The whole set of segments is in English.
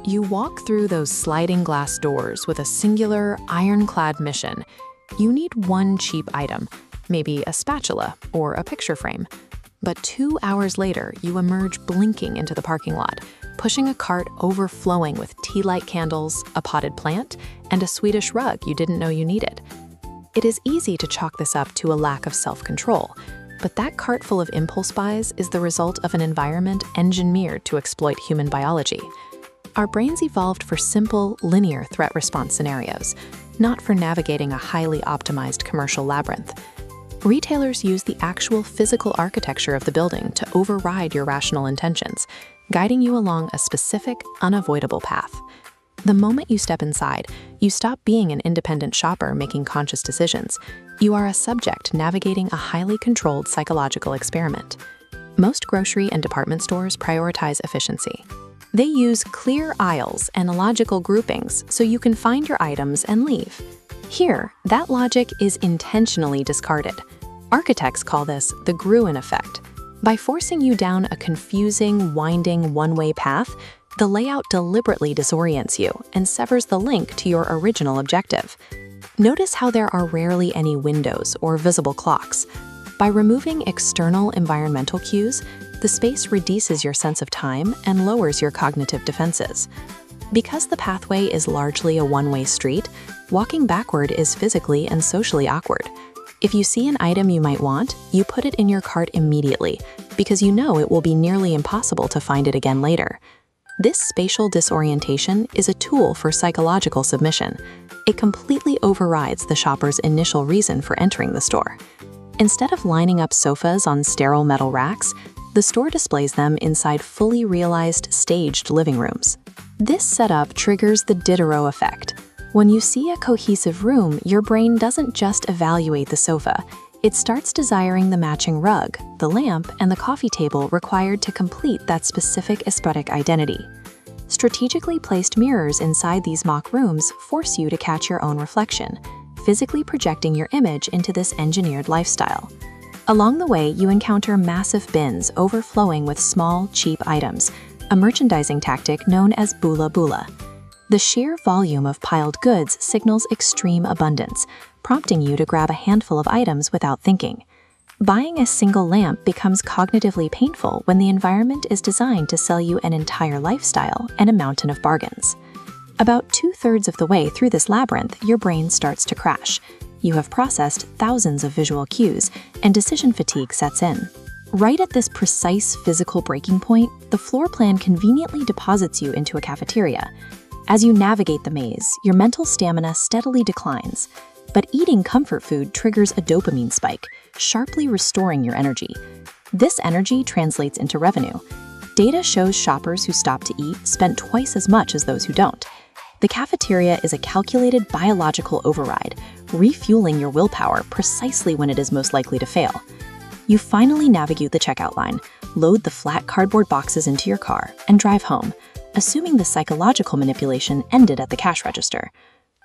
You walk through those sliding glass doors with a singular, ironclad mission. You need one cheap item, maybe a spatula or a picture frame. But 2 hours later, you emerge blinking into the parking lot, pushing a cart overflowing with tea-light candles, a potted plant, and a Swedish rug you didn't know you needed. It is easy to chalk this up to a lack of self-control, but that cart full of impulse buys is the result of an environment engineered to exploit human biology. Our brains evolved for simple, linear threat response scenarios, not for navigating a highly optimized commercial labyrinth. Retailers use the actual physical architecture of the building to override your rational intentions, guiding you along a specific, unavoidable path. The moment you step inside, you stop being an independent shopper making conscious decisions. You are a subject navigating a highly controlled psychological experiment. Most grocery and department stores prioritize efficiency. They use clear aisles and logical groupings so you can find your items and leave. Here, that logic is intentionally discarded. Architects call this the Gruen Effect. By forcing you down a confusing, winding, one-way path, the layout deliberately disorients you and severs the link to your original objective. Notice how there are rarely any windows or visible clocks. By removing external environmental cues, the space reduces your sense of time and lowers your cognitive defenses. Because the pathway is largely a one-way street, walking backward is physically and socially awkward. If you see an item you might want, you put it in your cart immediately, because you know it will be nearly impossible to find it again later. This spatial disorientation is a tool for psychological submission. It completely overrides the shopper's initial reason for entering the store. Instead of lining up sofas on sterile metal racks, the store displays them inside fully realized, staged living rooms. This setup triggers the Diderot effect. When you see a cohesive room, your brain doesn't just evaluate the sofa. It starts desiring the matching rug, the lamp, and the coffee table required to complete that specific aesthetic identity. Strategically placed mirrors inside these mock rooms force you to catch your own reflection, physically projecting your image into this engineered lifestyle. Along the way, you encounter massive bins overflowing with small, cheap items, a merchandising tactic known as bula bula. The sheer volume of piled goods signals extreme abundance, prompting you to grab a handful of items without thinking. Buying a single lamp becomes cognitively painful when the environment is designed to sell you an entire lifestyle and a mountain of bargains. About 2/3 of the way through this labyrinth, your brain starts to crash. You have processed thousands of visual cues, and decision fatigue sets in. Right at this precise physical breaking point, the floor plan conveniently deposits you into a cafeteria. As you navigate the maze, your mental stamina steadily declines. But eating comfort food triggers a dopamine spike, sharply restoring your energy. This energy translates into revenue. Data shows shoppers who stop to eat spend twice as much as those who don't. The cafeteria is a calculated biological override, refueling your willpower precisely when it is most likely to fail. You finally navigate the checkout line, load the flat cardboard boxes into your car, and drive home, assuming the psychological manipulation ended at the cash register.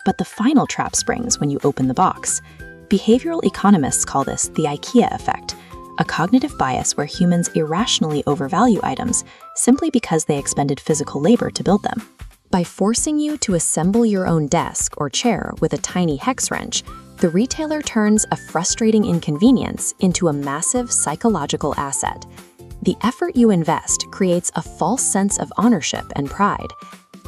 But the final trap springs when you open the box. Behavioral economists call this the IKEA effect, a cognitive bias where humans irrationally overvalue items simply because they expended physical labor to build them. By forcing you to assemble your own desk or chair with a tiny hex wrench, the retailer turns a frustrating inconvenience into a massive psychological asset. The effort you invest creates a false sense of ownership and pride.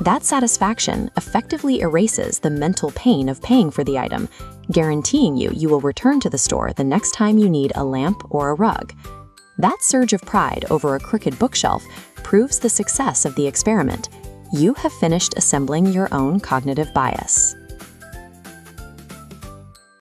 That satisfaction effectively erases the mental pain of paying for the item, guaranteeing you will return to the store the next time you need a lamp or a rug. That surge of pride over a crooked bookshelf proves the success of the experiment. You have finished assembling your own cognitive bias.